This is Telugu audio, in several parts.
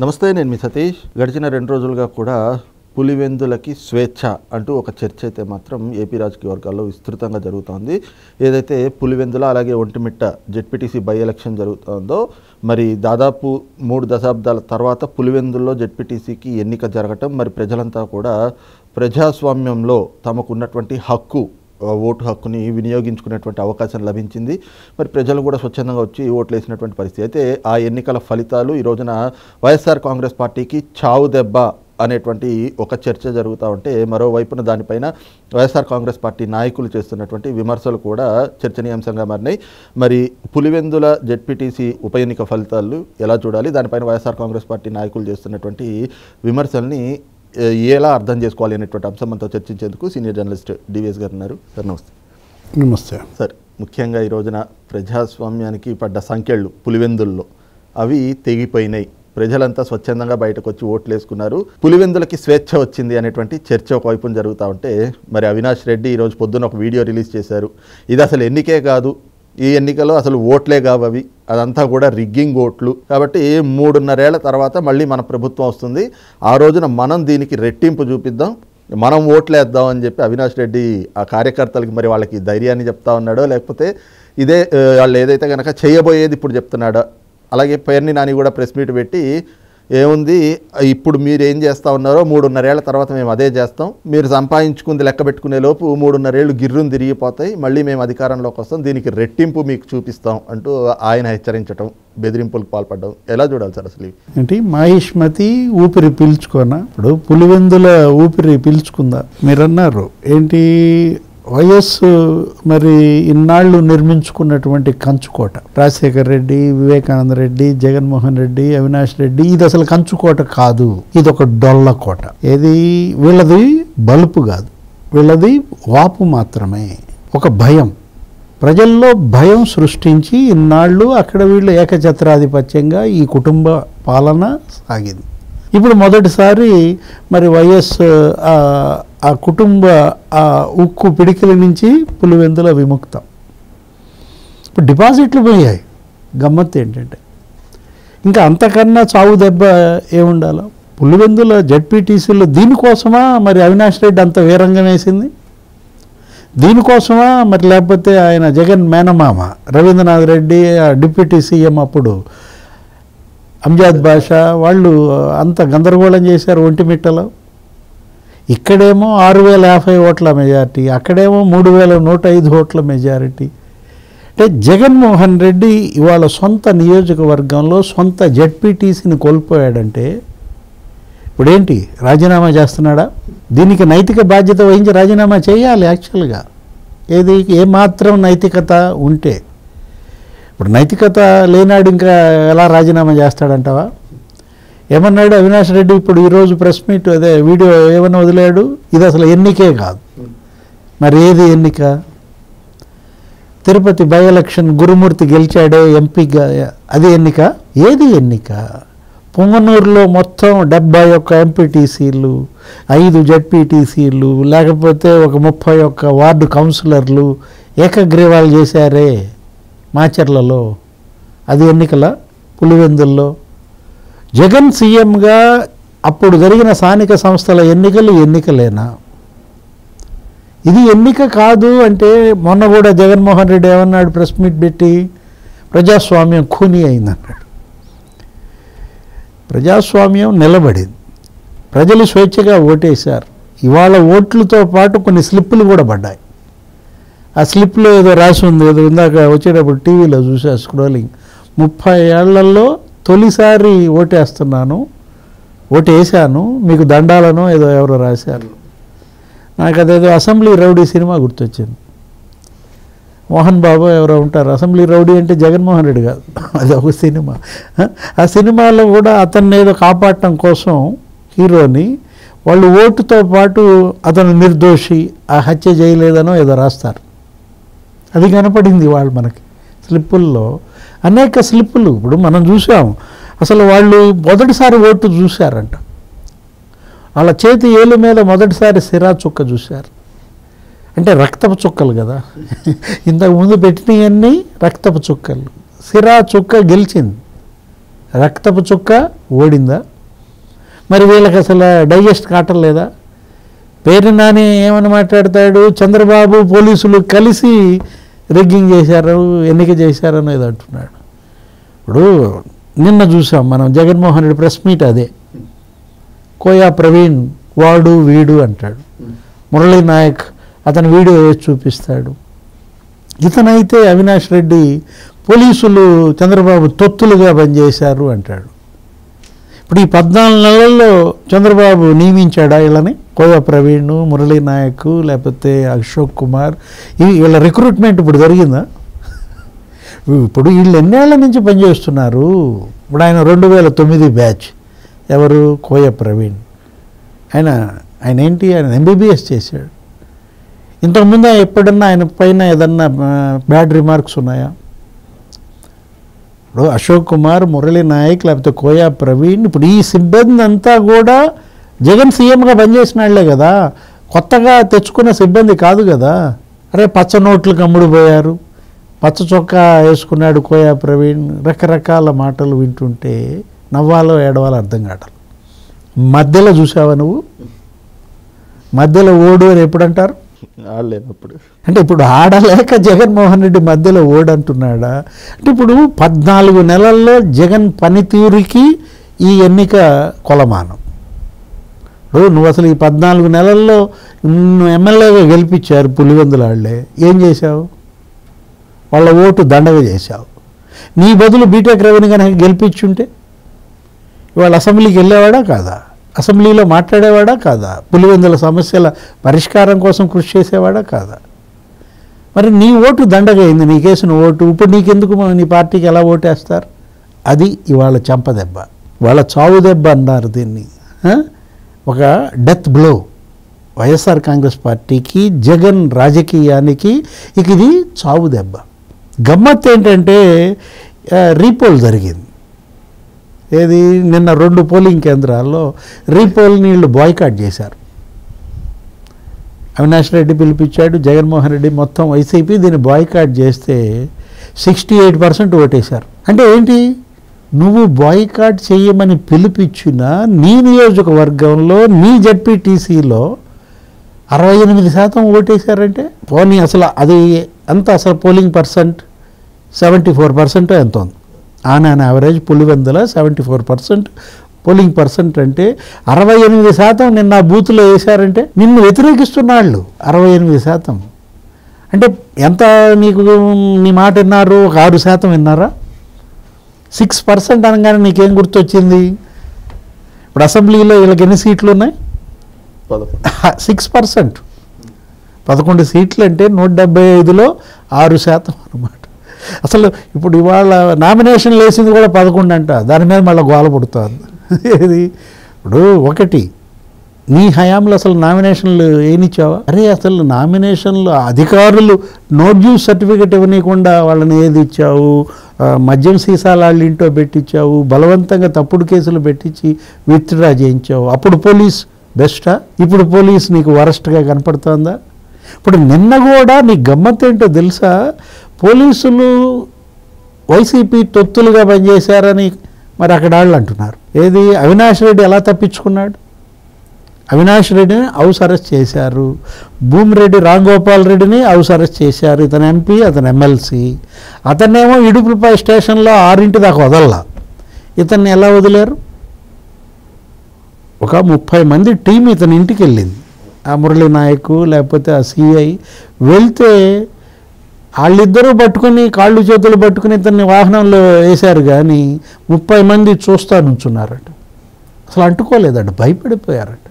నమస్తే, నేను మీ సతీష్. గడిచిన 2 రోజులుగా కూడా పులివెందులకి స్వేచ్ఛ అంటూ ఒక చర్చ అయితే మాత్రం ఏపీ రాజకీయ వర్గాల్లో విస్తృతంగా జరుగుతోంది. ఏదైతే పులివెందుల అలాగే ఒంటిమిట్ట జెడ్పీటీసీ బై ఎలక్షన్ జరుగుతుందో, మరి దాదాపు 3 దశాబ్దాల తర్వాత పులివెందుల్లో జెడ్పీటీసీకి ఎన్నిక జరగటం, మరి ప్రజలంతా కూడా ప్రజాస్వామ్యంలో తమకున్నటువంటి ఓటు హక్కుని వినియోగించుకునేటువంటి అవకాశం లభించింది. మరి ప్రజలు కూడా స్వచ్ఛందంగా వచ్చి ఓట్లు వేసినటువంటి పరిస్థితి. అయితే ఆ ఎన్నికల ఫలితాలు ఈ రోజున వైఎస్ఆర్ కాంగ్రెస్ పార్టీకి చావు దెబ్బ అనేటువంటి ఒక చర్చ జరుగుతూ ఉంటే, మరోవైపున దానిపైన వైఎస్ఆర్ కాంగ్రెస్ పార్టీ నాయకులు చేస్తున్నటువంటి విమర్శలు కూడా చర్చనీయాంశంగా మారినాయి. మరి పులివెందుల జెడ్పీటీసీ ఉప ఎన్నిక ఫలితాలు ఎలా చూడాలి, దానిపైన వైఎస్ఆర్ కాంగ్రెస్ పార్టీ నాయకులు చేస్తున్నటువంటి విమర్శల్ని ఎలా అర్థం చేసుకోవాలి అనేటువంటి అంశం మనతో చర్చించేందుకు సీనియర్ జర్నలిస్ట్ డివిఎస్ గారు ఉన్నారు. సార్ నమస్తే. నమస్తే సార్. ముఖ్యంగా ఈ రోజున ప్రజాస్వామ్యానికి పడ్డ సంఖ్యలు పులివెందుల్లో అవి తెగిపోయినాయి. ప్రజలంతా స్వచ్ఛందంగా బయటకు వచ్చి ఓట్లు వేసుకున్నారు. పులివెందులకి స్వేచ్ఛ వచ్చింది అనేటువంటి చర్చ ఒకవైపున జరుగుతూ ఉంటే, మరి అవినాష్ రెడ్డి ఈరోజు పొద్దున్న ఒక వీడియో రిలీజ్ చేశారు. ఇది అసలు ఎన్నికే కాదు, ఈ ఎన్నికలో అసలు ఓట్లే కావవి, అదంతా కూడా రిగ్గింగ్ ఓట్లు. కాబట్టి 3.5 ఏళ్ల తర్వాత మళ్ళీ మన ప్రభుత్వం వస్తుంది, ఆ రోజున మనం దీనికి రెట్టింపు చూపిద్దాం, మనం ఓట్లేద్దాం అని చెప్పి అవినాష్ రెడ్డి ఆ కార్యకర్తలకి మరి వాళ్ళకి ధైర్యాన్ని చెప్తా ఉన్నాడో, లేకపోతే ఇదే వాళ్ళు ఏదైతే కనుక చేయబోయేది ఇప్పుడు చెప్తున్నాడో. అలాగే పేర్ని నాని కూడా ప్రెస్ మీట్ పెట్టి ఏముంది, ఇప్పుడు మీరు ఏం చేస్తూ ఉన్నారో 3.5 ఏళ్ల తర్వాత మేము అదే చేస్తాం, మీరు సంపాదించుకుంది లెక్క పెట్టుకునే లోపు 3.5 ఏళ్ళు గిర్రును తిరిగిపోతాయి, మళ్ళీ మేము అధికారంలోకి వస్తాం, దీనికి రెట్టింపు మీకు చూపిస్తాం అంటూ ఆయన హెచ్చరించడం, బెదిరింపులకు పాల్పడడం ఎలా చూడాలి సార్ అసలు? ఏంటి మహిష్మతి ఊపిరి పీల్చుకోనా? ఇప్పుడు పులివెందుల ఊపిరి పీల్చుకుందా? మీరు అన్నారు ఏంటి, వైఎస్ మరి ఇన్నాళ్ళు నిర్మించుకున్నటువంటి కంచుకోట, రాజశేఖర్ రెడ్డి, వివేకానంద రెడ్డి, జగన్మోహన్ రెడ్డి, అవినాష్ రెడ్డి, ఇది అసలు కంచుకోట కాదు, ఇది ఒక డొల్ల కోట. ఏది వీళ్ళది బలుపు కాదు, వీళ్ళది వాపు మాత్రమే. ఒక భయం, ప్రజల్లో భయం సృష్టించి ఇన్నాళ్ళు అక్కడ వీళ్ళు ఏకఛత్రాధిపత్యంగా ఈ కుటుంబ పాలన సాగింది. ఇప్పుడు మొదటిసారి మరి వైఎస్ ఆ కుటుంబ ఆ ఉక్కు పిడికిల నుంచి పులివెందుల విముక్తం. ఇప్పుడు డిపాజిట్లు పోయాయి. గమ్మత్తు ఏంటంటే ఇంకా అంతకన్నా చావు దెబ్బ ఏముండాలో. పులివెందుల జెడ్పీటీసీలో దీనికోసమా మరి అవినాష్ రెడ్డి అంత వీరంగం వేసింది? దీనికోసమా మరి, లేకపోతే ఆయన జగన్ మేనమామ రవీంద్రనాథ్ రెడ్డి డిప్యూటీ సీఎం అప్పుడు అంజాద్ బాషా వాళ్ళు అంత గందరగోళం చేశారు ఒంటిమిట్టలో. ఇక్కడేమో 6,050 ఓట్ల మెజారిటీ, అక్కడేమో 3,105 ఓట్ల మెజారిటీ. అంటే జగన్మోహన్ రెడ్డి ఇవాళ సొంత నియోజకవర్గంలో సొంత జెడ్పీటీసీని కోల్పోయాడంటే ఇప్పుడేంటి, రాజీనామా చేస్తున్నాడా? దీనికి నైతిక బాధ్యత వహించి రాజీనామా చేయాలి యాక్చువల్గా. ఏది ఏమాత్రం నైతికత ఉంటే. ఇప్పుడు నైతికత లేనాడు ఇంకా ఎలా రాజీనామా చేస్తాడంటావా? ఏమన్నాడు అవినాష్ రెడ్డి ఇప్పుడు ఈరోజు ప్రెస్ మీట్ అదే వీడియో ఏమన్నా వదిలాడు, ఇది అసలు ఎన్నికే కాదు. మరి ఏది ఎన్నిక? తిరుపతి బై ఎలక్షన్ గురుమూర్తి గెలిచాడే ఎంపీగా, అది ఎన్నిక? ఏది ఎన్నిక? పొంగనూరులో మొత్తం 71 ఎంపీటీసీలు, 5 జెడ్పీటీసీలు, లేకపోతే ఒక 31 వార్డు కౌన్సిలర్లు ఏకగ్రీవాలు చేశారే మాచర్లలో, అది ఎన్నికల? పులివెందుల్లో జగన్ సీఎంగా అప్పుడు జరిగిన స్థానిక సంస్థల ఎన్నికలేనా? ఇది ఎన్నిక కాదు అంటే మొన్న కూడా జగన్మోహన్ రెడ్డి ఏమన్నాడు ప్రెస్ మీట్ పెట్టి, ప్రజాస్వామ్యం ఖూనీ అయిందన్నాడు. ప్రజాస్వామ్యం నిలబడింది, ప్రజలు స్వేచ్ఛగా ఓటేశారు. ఇవాళ ఓట్లతో పాటు కొన్ని స్లిప్పులు కూడా పడ్డాయి. ఆ స్లిప్లో ఏదో రాసి ఉంది, ఏదో ఇందాక వచ్చేటప్పుడు టీవీలో చూసా స్క్రోలింగ్, 30 ఏళ్లలో తొలిసారి ఓటేసాను మీకు దండాలను ఏదో ఎవరో రాశారు. నాకు అదేదో అసెంబ్లీ రౌడీ సినిమా గుర్తొచ్చింది. మోహన్ బాబు ఎవరో ఉంటారు, అసెంబ్లీ రౌడీ అంటే జగన్మోహన్ రెడ్డి కాదు, అది ఒక సినిమా. ఆ సినిమాలో కూడా అతన్ని ఏదో కాపాడటం కోసం హీరోని వాళ్ళు ఓటుతో పాటు అతను నిర్దోషి, ఆ హత్య చేయలేదనో ఏదో రాస్తారు. అది కనపడింది వాళ్ళు మనకి స్లిప్పుల్లో, అనేక స్లిప్పులు. ఇప్పుడు మనం చూసాం, అసలు వాళ్ళు మొదటిసారి ఓటు చూశారంట, వాళ్ళ చేతి ఏలు మీద మొదటిసారి సిరా చుక్క చూశారు. అంటే రక్తపు చుక్కలు కదా, ఇంతకుముందు పెట్టినవన్నీ రక్తపు చుక్కలు. సిరా చుక్క గెలిచింది. రక్తపు చుక్క ఓడిందా? మరి వీళ్ళకి అసలు డైజెస్ట్ కావటం లేదా? పేరు నాని ఏమని మాట్లాడతాడు, చంద్రబాబు పోలీసులు కలిసి రిగ్గింగ్ చేశారు, ఎన్నిక చేశారు అనేది అంటున్నాడు. ఇప్పుడు నిన్న చూసాం మనం జగన్మోహన్ రెడ్డి ప్రెస్ మీట్, అదే కోయా ప్రవీణ్ వాడు వీడు అంటాడు, మురళీ నాయక్ అతను వీడియో వేసి చూపిస్తాడు. ఇతనైతే అవినాష్ రెడ్డి పోలీసులు చంద్రబాబు తొత్తులుగా పనిచేశారు అంటాడు. ఇప్పుడు ఈ 14 నెలల్లో చంద్రబాబు నియమించాడా వీళ్ళని? కోయా ప్రవీణ్, మురళీ నాయక్, లేకపోతే అశోక్ కుమార్, వీళ్ళ రిక్రూట్మెంట్ ఇప్పుడు జరిగిందా? ఇప్పుడు వీళ్ళు ఎన్నేళ్ల నుంచి పనిచేస్తున్నారు? ఇప్పుడు ఆయన 2009 బ్యాచ్. ఎవరు? కోయా ప్రవీణ్. ఆయన ఏంటి, ఆయన MBBS చేశాడు. ఇంతకుముందు ఎప్పుడన్నా ఆయన పైన ఏదన్నా బ్యాడ్ రిమార్క్స్ ఉన్నాయా? ఇప్పుడు అశోక్ కుమార్, మురళీ నాయక్, లేకపోతే కోయా ప్రవీణ్, ఇప్పుడు ఈ సిబ్బంది అంతా కూడా జగన్ సీఎంగా పనిచేసిన వాళ్లే కదా, కొత్తగా తెచ్చుకున్న సిబ్బంది కాదు కదా. అరే పచ్చ నోట్లకు అమ్ముడుపోయారు, పచ్చ చొక్కా వేసుకున్నాడు కోయా ప్రవీణ్, రకరకాల మాటలు వింటుంటే నవ్వాలో ఏడవాలో అర్థం కావట్లేదు. మధ్యలో చూసావా నువ్వు? మధ్యలో ఓడు అని ఎప్పుడు అంటారు? ఆడలేనప్పుడు. అంటే ఇప్పుడు ఆడలేక జగన్మోహన్ రెడ్డి మధ్యలో ఓడంటున్నాడా? అంటే ఇప్పుడు 14 నెలల్లో జగన్ పనితీరుకి ఈ ఎన్నిక కొలమానం. నువ్వు అసలు ఈ 14 నెలల్లో నువ్వు ఎమ్మెల్యేగా గెలిపించారు పులివెందుల వాళ్ళే, ఏం చేశావు? వాళ్ళ ఓటు దండగా చేశావు. నీ బదులు బీటెక్ రవిని కనుక గెలిపించుంటే ఇవాళ అసెంబ్లీకి వెళ్ళేవాడా కాదా? అసెంబ్లీలో మాట్లాడేవాడా కాదా? పులివెందుల సమస్యల పరిష్కారం కోసం కృషి చేసేవాడా కాదా? మరి నీ ఓటు దండగా అయింది, నీకేసిన ఓటు. ఇప్పుడు నీకెందుకు నీ పార్టీకి ఎలా ఓటేస్తారు? అది ఇవాళ చెంపదెబ్బ, వాళ్ళ చావు దెబ్బ అన్నారు దీన్ని. ఒక డెత్ బ్లో వైఎస్ఆర్ కాంగ్రెస్ పార్టీకి, జగన్ రాజకీయానికి ఇక ఇది చావు దెబ్బ. గమ్మత్తు ఏంటంటే రీపోల్ జరిగింది. ఏది? నిన్న 2 పోలింగ్ కేంద్రాల్లో రీపోల్ని వీళ్ళు బాయ్కాట్ చేశారు. అవినాష్ రెడ్డి పిలిపించాడు, జగన్మోహన్ రెడ్డి, మొత్తం వైసీపీ దీన్ని బాయ్కాట్ చేస్తే 68% ఓటేశారు. అంటే ఏంటి? నువ్వు బాయ్కాట్ చేయమని పిలిపించిన నీ నియోజకవర్గంలో, నీ జడ్పీటీసీలో 68% ఓటేశారంటే పోనీ అసలు అది అంత అసలు పోలింగ్ పర్సెంట్ 74% ఎంత ఉంది. On average Pulivendula 74% polling percent అంటే 68% నిన్న బూత్లో వేశారంటే నిన్ను వ్యతిరేకిస్తున్న వాళ్ళు 68%. అంటే ఎంత నీకు నీ మాట విన్నారు? ఒక 6% విన్నారా? 6% అనగానే నీకేం గుర్తొచ్చింది? ఇప్పుడు అసెంబ్లీలో వీళ్ళకి ఎన్ని సీట్లు ఉన్నాయి? 6%. 11 సీట్లు అంటే 175లో 6% అన్నమాట. అసలు ఇప్పుడు ఇవాళ నామినేషన్లు వేసింది కూడా 11 అంట. దాని మీద మళ్ళీ గోల పుడుతుంది. ఏది? ఇప్పుడు ఒకటి, నీ హయాంలో అసలు నామినేషన్లు ఏనిచ్చావా? అరే అసలు నామినేషన్లు అధికారులు నోట్ యూజ్ సర్టిఫికెట్ ఇవ్వనీయకుండా వాళ్ళని ఏది ఇచ్చావు? మద్యం సీసాలు వాళ్ళ ఇంట్లో పెట్టించావు, బలవంతంగా తప్పుడు కేసులు పెట్టించి విత్డ్రా చేయించావు. అప్పుడు పోలీస్ బెస్టా? ఇప్పుడు పోలీస్ నీకు వరస్ట్గా కనపడుతుందా? ఇప్పుడు నిన్న కూడా నీ గమ్మత్తు ఏంటో తెలుసా? పోలీసులు వైసీపీ తొత్తులుగా పనిచేశారని మరి అక్కడ వాళ్ళు అంటున్నారు. ఏది? అవినాష్ రెడ్డి ఎలా తప్పించుకున్నాడు? అవినాష్ రెడ్డిని హౌస్ అరెస్ట్ చేశారు, భూమిరెడ్డి రాంగోపాల్ రెడ్డిని హౌస్ అరెస్ట్ చేశారు. ఇతను MP, అతను MLC. అతన్నేమో ఇడుపులపై స్టేషన్లో 6 దాకా వదల్లా. ఇతన్ని ఎలా వదిలేరు? ఒక 30 మంది టీం ఇతని ఇంటికి వెళ్ళింది. ఆ మురళీ నాయక్ లేకపోతే ఆ CI వెళ్తే వాళ్ళిద్దరూ పట్టుకుని కాళ్ళు చేతులు పట్టుకుని ఇతన్ని వాహనంలో వేశారు, కానీ 30 మంది చూస్తా నుంచున్నారట. అసలు అంటుకోలేదట, భయపడిపోయారట.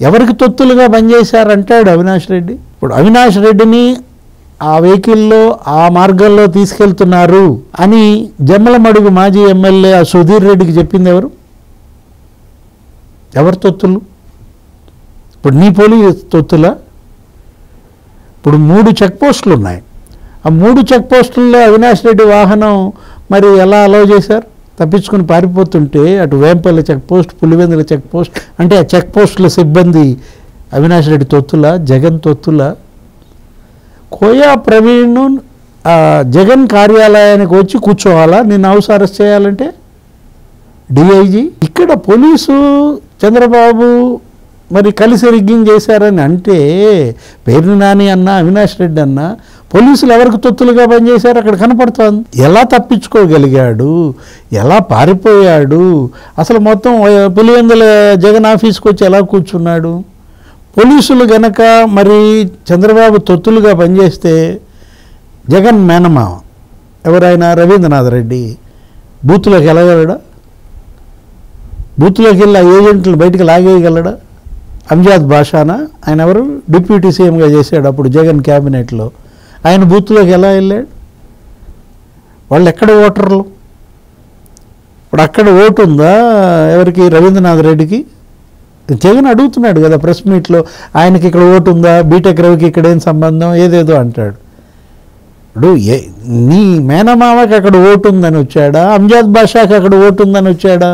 ఎవరికి తొత్తులుగా పనిచేశారంటాడు అవినాష్ రెడ్డి. ఇప్పుడు అవినాష్ రెడ్డిని ఆ వెహికల్లో ఆ మార్గంలో తీసుకెళ్తున్నారు అని జమ్మలమడుగు మాజీ ఎమ్మెల్యే ఆ సుధీర్ రెడ్డికి చెప్పింది ఎవరు? ఎవరు తొత్తులు? ఇప్పుడు నీ పోలీస్ తొత్తులా? ఇప్పుడు 3 చెక్ పోస్టులు ఉన్నాయి. ఆ 3 చెక్ పోస్టుల్లో అవినాష్ రెడ్డి వాహనం మరి ఎలా అలౌ చేశారు? తప్పించుకుని పారిపోతుంటే అటు Vempalli check post, Pulivendula check post, అంటే ఆ చెక్ పోస్టుల సిబ్బంది అవినాష్ రెడ్డి తొత్తుల, జగన్ తొత్తుల? కోయా ప్రవీణ్ జగన్ కార్యాలయానికి వచ్చి కూర్చోవాలా నిన్ను హౌస్ అరెస్ట్ చేయాలంటే? డిఐజీ. ఇక్కడ పోలీసు చంద్రబాబు మరి కలిసి రిగ్గింగ్ చేశారని అంటే పేర్ని నాని అన్న, అవినాష్ రెడ్డి అన్న పోలీసులు ఎవరికి తొత్తులుగా పనిచేశారు అక్కడ కనపడుతోంది. ఎలా తప్పించుకోగలిగాడు, ఎలా పారిపోయాడు, అసలు మొత్తం పులివెందుల జగన్ ఆఫీస్కి వచ్చి ఎలా కూర్చున్నాడు. పోలీసులు గనక మరి చంద్రబాబు తొత్తులుగా పనిచేస్తే జగన్ మేనమామ ఎవరైనా రవీంద్రనాథ్ రెడ్డి బూత్లోకి వెళ్ళగలడా? బూత్లోకి వెళ్ళి ఆ ఏజెంట్లు బయటకు లాగేయగలడా? అంజాద్ బాషానా, ఆయన ఎవరు డిప్యూటీ సీఎంగా చేశాడు అప్పుడు జగన్ క్యాబినెట్లో, ఆయన బూత్లోకి ఎలా వెళ్ళాడు? వాళ్ళు ఎక్కడ ఓటర్లు? ఇప్పుడు అక్కడ ఓటు ఉందా ఎవరికి? రవీంద్రనాథ్ రెడ్డికి. జగన్ అడుగుతున్నాడు కదా ప్రెస్ మీట్లో, ఆయనకి ఇక్కడ ఓటు ఉందా, బీటెక్ రవికి ఇక్కడ ఏం సంబంధం, ఏదేదో అంటాడు. ఇప్పుడు నీ మేనమామకి అక్కడ ఓటు ఉందని వచ్చాడా, అంజాద్ బాషాకి అక్కడ ఓటు ఉందని వచ్చాడా?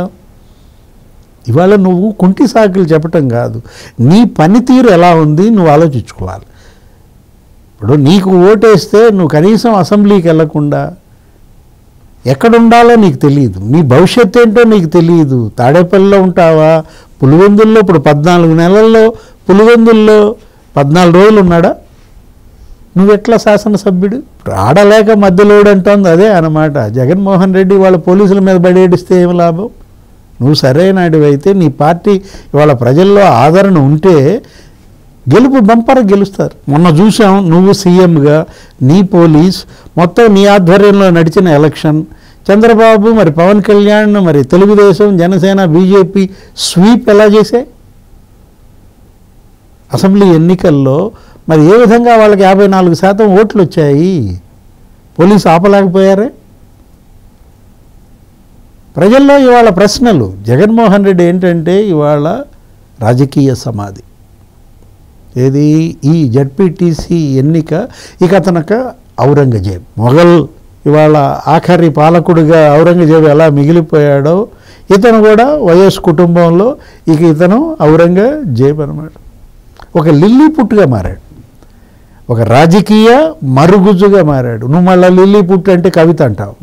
ఇవాళ నువ్వు కుంటి సాకులు చెప్పటం కాదు, నీ పనితీరు ఎలా ఉంది నువ్వు ఆలోచించుకోవాలి. ఇప్పుడు నీకు ఓటేస్తే నువ్వు కనీసం అసెంబ్లీకి వెళ్లకుండా ఎక్కడుండాలో నీకు తెలియదు, నీ భవిష్యత్తు ఏంటో నీకు తెలియదు. తాడేపల్లిలో ఉంటావా, పులివెందుల్లో ఇప్పుడు 14 నెలల్లో పులివెందుల్లో 14 రోజులు ఉన్నాడా? నువ్వెట్లా శాసనసభ్యుడు? ఆడలేక మధ్యలోడు అంటోంది అదే అన్నమాట. జగన్మోహన్ రెడ్డి వాళ్ళ పోలీసుల మీద బడేడిస్తే ఏం లాభం? నువ్వు సరైనడివైతే నీ పార్టీ ఇవాళ ప్రజల్లో ఆదరణ ఉంటే గెలుపు బంపర్ గెలుస్తారు. మొన్న చూసాం, నువ్వు సీఎంగా నీ పోలీస్ మొత్తం నీ ఆధ్వర్యంలో నడిచిన ఎలక్షన్, చంద్రబాబు మరి పవన్ కళ్యాణ్ మరి తెలుగుదేశం జనసేన బీజేపీ స్వీప్ ఎలా చేశాయి? అసెంబ్లీ ఎన్నికల్లో మరి ఏ విధంగా వాళ్ళకి 54% ఓట్లు వచ్చాయి? పోలీసు ఆపలేకపోయారే? ప్రజల్లో ఇవాళ ప్రశ్నలు. జగన్మోహన్ రెడ్డి ఏంటంటే ఇవాళ రాజకీయ సమాధి. ఏది ఈ జడ్పీటీసీ ఎన్నిక ఇక అతనక ఔరంగజేబ్ మొఘల్ ఇవాళ ఆఖరి పాలకుడిగా ఔరంగజేబు ఎలా మిగిలిపోయాడో ఇతను కూడా వైఎస్ కుటుంబంలో ఇక ఇతను ఔరంగజేబ్ అన్నమాట. ఒక లిల్లీ పుట్టుగా మారాడు, ఒక రాజకీయ మరుగుజ్జుగా మారాడు. నువ్వు మళ్ళీ లిల్లీ పుట్టు అంటే కవిత అంటావు.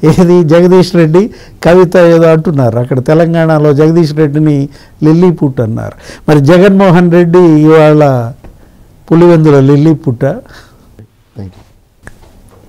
ఏది జగదీష్ రెడ్డి కవిత ఏదో అంటున్నారు అక్కడ తెలంగాణలో, జగదీష్ రెడ్డిని లిల్లీ పుట్టు అన్నారు. మరి జగన్మోహన్ రెడ్డి ఇవాళ పులివెందుల లిల్లీ పుట్ట. Thank you.